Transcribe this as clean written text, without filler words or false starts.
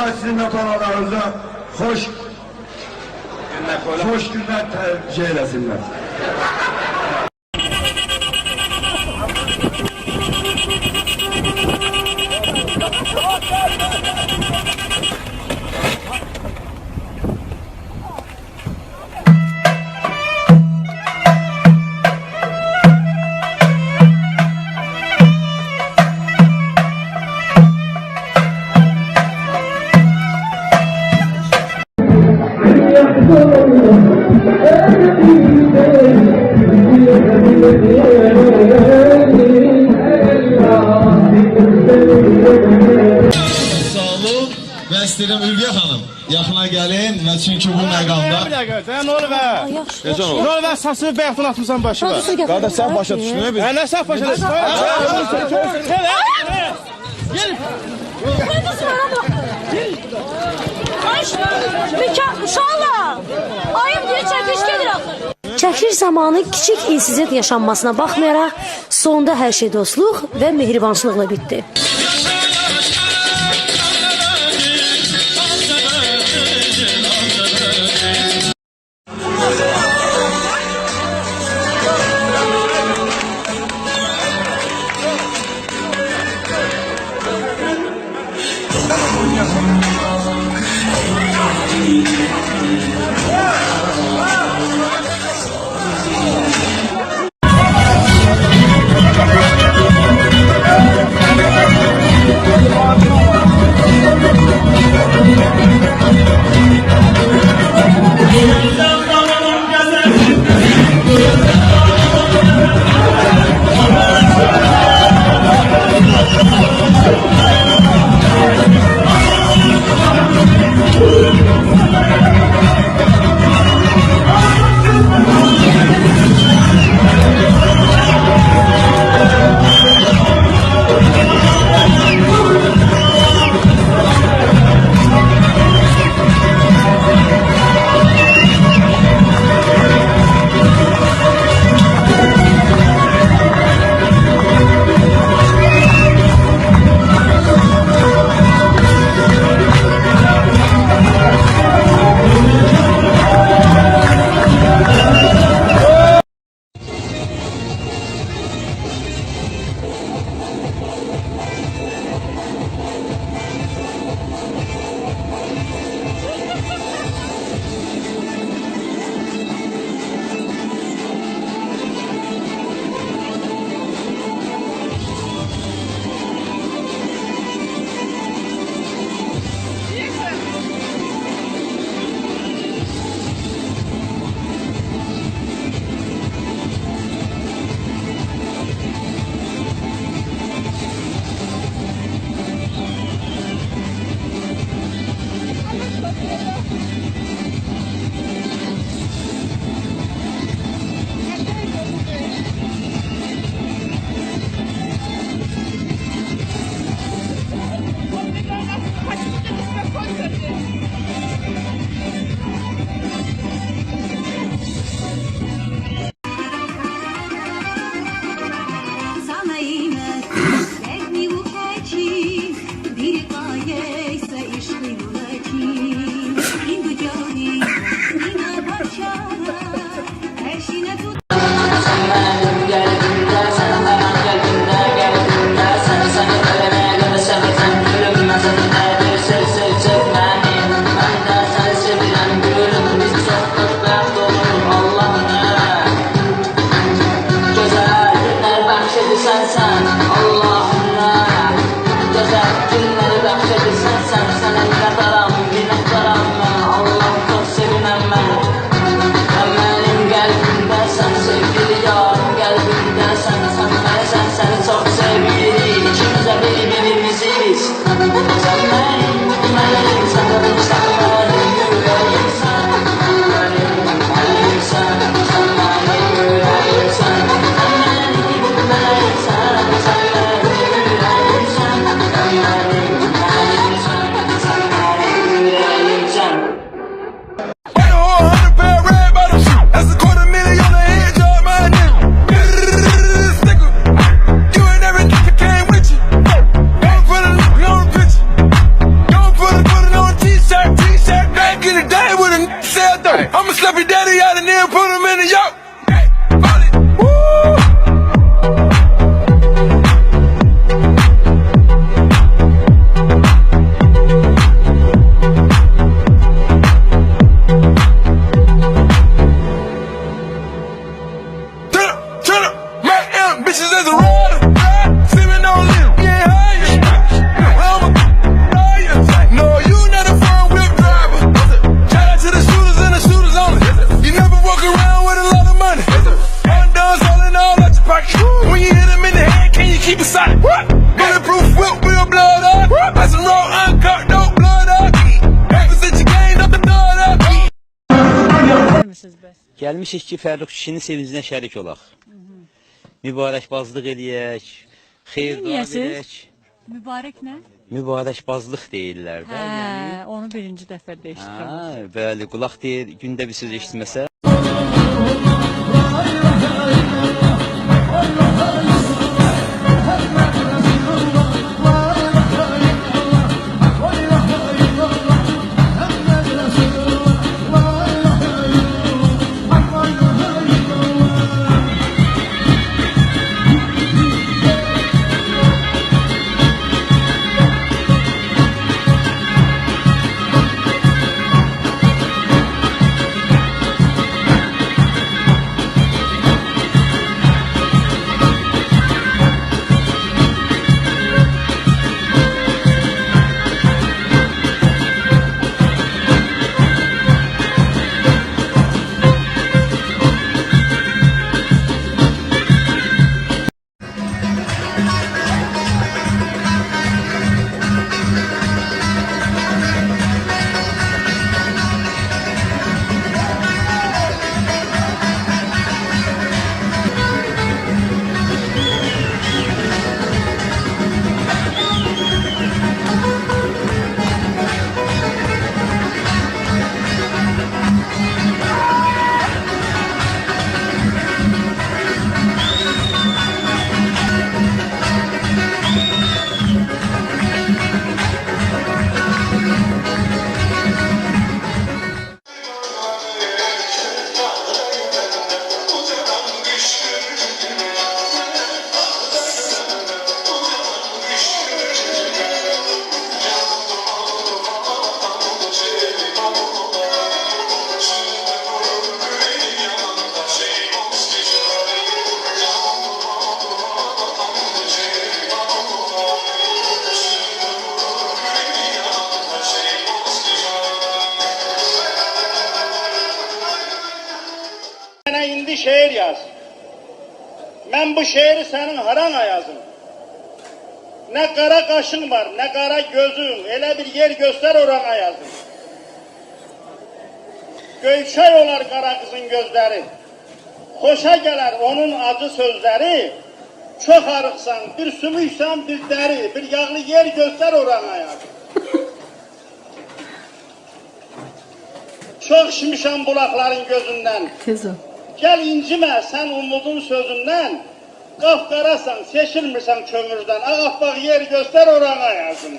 Allah sizin ve balalarınıza hoş günler tercih eylesinler. Və istəyirəm Ülviyə xanım, yaxına gəlin və çünki bu məqamda... Bir dəqiqə, sən nə olub hə? Necə olur? Nə olub hə? Saçını bəyətdən atmışsan başıma. Qardaş, sən başa düşdün mü? Hə, nə sən başa düşdün? Gelin. Uşaqlar, ayım diye çəkiş gedir axı. Çəkiliş zamanı kiçik insizent yaşanmasına baxmayaraq, sonda hər şey dostluq və mehribançılıqla bitdi. I'ma slap your daddy out and then put him in the yoke. Hey, ball it. Woo! Turn up, my ambitions as a rider. Sipping on lit, getting higher. I'm a liar. No, you not a front wheel driver. Shout out to the shooters and the shooters only. You never walk around with a lot of money. Undone, selling all out your pocket. When you hit them in the head, can you keep it solid? Bulletproof whip, we'll blow it up. That's a raw uncut, no blood up. Ever since you gained up the blood up. Gəlmişik ki, Fərrux kişinin sevincinə şərik olaq. Mübarəkbazlıq eləyək, xeyir dua edək. Mübarək nə? Mübarəkbazlıq deyirlər də. Hə, onu birinci dəfədə eşidirəm. Hə, bəli, qulaq deyir, gündə bir söz eşitməsə. İndi şeir yaz. Ben bu şeiri senin harana yazım. Ne kara kaşın var, ne kara gözün, hele bir yer göster orana yazım. Göyçay olar kara kızın gözleri, hoşa gelir onun acı sözleri. Çok arıksan, bir sümüksen bir deri, bir yağlı yer göster orana yazım. Çok şişmişem bulakların gözünden. Gel incime sen umudun sözünden. Qapqarasan, seçilmirsən kömürdən. Ağappaq yer göster orana yazım.